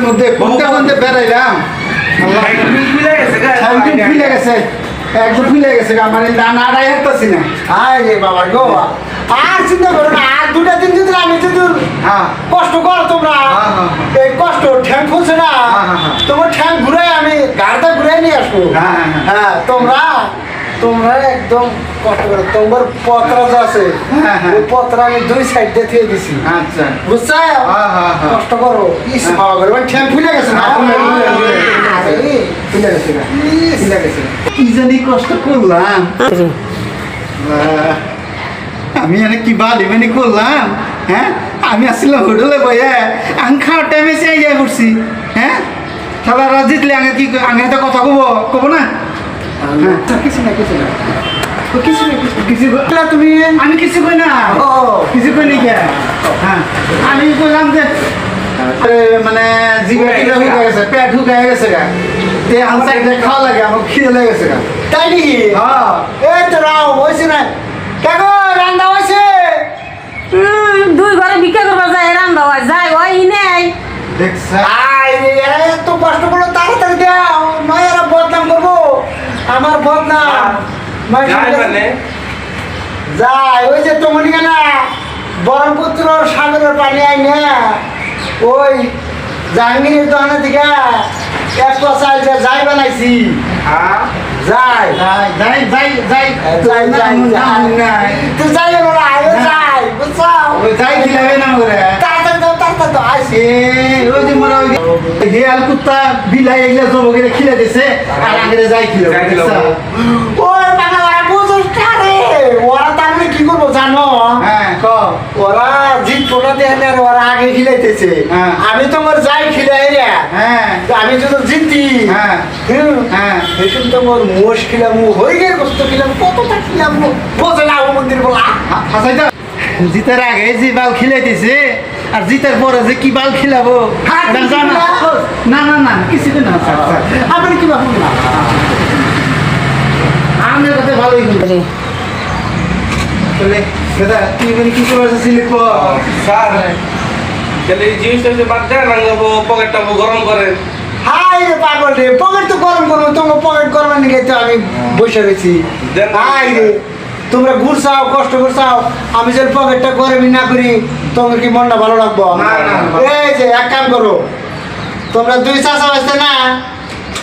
মধ্যে কোনটা কোনটা বেড়াইলাম ফিলে গেছে একদম ফিলে গেছে আমার নাড়াই হাঁটতেছি না। আয় রে বাবা গো, আর চিন্তা করো না, আর 2-3 দিন আমি যদি কষ্ট করো তোমরা, এই কষ্ট ঠ্যাং খুলছে না, তোমার ঠ্যাং ঘুরাই আমি গাড়িটা ঘুরাই নিয়ে আসবো। হ্যাঁ তোমরা তোমরা একদম কষ্ট করো। তোমার পত্র যে আছে ওই পত্র আমি 2 সাইড দিয়ে থুয়ে দিছি। আচ্ছা বুঝছো? কষ্ট করো। ইস বাবা গো, ঠ্যাং খুলে গেছে না, ফিলে গেছে ফিলে গেছে। কি জানি কষ্ট করলাম আমি, এনে কি বালি করলাম। হ্যাঁ আমি আসছিলাম হোটেলে বইয়ে, আমি খাওয়ার টাইমে চাই যাই করছি। হ্যাঁ খেলারা জিতলে আগে কি আগে তো কথা কব না। কিছু না কিছু না কিছু তুমি, আমি কিছু কই না, কিছু কই নি। হ্যাঁ আমি কইলাম যে মানে জিভে টিভে ঢুকে গেছে, পেট ঢুকে গেছে গা, তে আনসাইড খাওয়া লাগে, আমার খিদে লেগে গেছে গা। তাই নাকি? হ্যাঁ এই তো রাও হয়েছে না, কাকু রান্না হয়েছে। 2 ঘরে ভিক্ষা করবা যায়, রান্না হয় যায় ওই নেই। দেখছা আই রে, এত কষ্ট করলো, তাড়াতাড়ি দাও, নয় এরা বদনাম করবো, আমার বদনাম। যাই ওই যে তোমার না ব্রহ্মপুত্র সাগরের পানি আই না, ওই জাহাঙ্গীরের দোকানে থেকে এক চাল যাই বানাইছি। যাই যাই যাই যাই যাই যাই যাই যাই তুই যাই বলো, আয়ো যাই, বুঝছো? যাই খিলাবে না করে তাড়াতাড়ি দাও, তাড়াতাড়ি দাও, আসি। ওই যে মোরা ওই হেয়াল কুত্তা বিলাই এগুলা জবকে খিলে দিছে, আর আগে যাই খিলো। ওই বাবা ওরা বুঝুস কারে, ওরা তার মানে কি করবো জানো? হ্যাঁ ক ওরা জিত পোটা দেখলে ওরা আগে খিলাইতেছে, আমি তোমার যাই খিলাই রে। হ্যাঁ আমি যদি জিতি, হ্যাঁ হ্যাঁ এখন তোমার মোষ খিলাম, হয়ে গেল কষ্ট খিলাম, কতটা খিলাম বোঝে না ও মন্দির বলা। হাসাই তো জিতার আগে যে বাল খিলাইতেছে আর জিতার পরে যে কি বাল খিলাবো এটা জানা। না না না কিছু না, আপনি কি ভাবুন না, আমার কাছে ভালোই বলছে। দাদা তুই মানে কি করে সিলেক্ট স্যার তাহলে এই জিনিসটা যে বাদ দেন পকেটটা গরম করেন। হাই রে পাগল রে, পকেট তো গরম করবো, তোমার পকেট গরমের নিয়ে তো আমি বসে রয়েছি। হাই রে, তোমরা ঘুরছাও কষ্ট করছাও, আমি যদি পকেটটা গরমই না করি তোমার কি মনটা ভালো রাখবো? এই যে এক কাম করো, তোমরা 2 চাষা বাঁচতে না,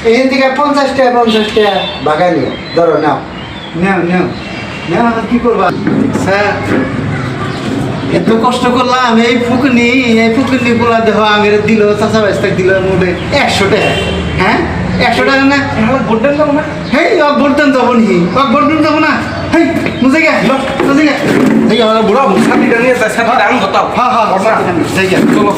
এখান থেকে 50 টাকা বাগাই নিও, ধরো নাও। নেও নেও নেও, কি করবা স্যার? এত কষ্ট করলাম, এই ফুকনি বলা দেহ আমের দিল, চাষা বাইস্তাক দিল মোটে 100 টাকা। হ্যাঁ 100 টাকা না, ভোটদান যাবো না? হেই ভোটদান যাবো নি, ভোটদান যাবো না। হেই মুঝে গে বুড়া সাথীটা নিয়ে যায়, সাথীটা আমি হতাম। হ্যাঁ হ্যাঁ যাই গে, চলো।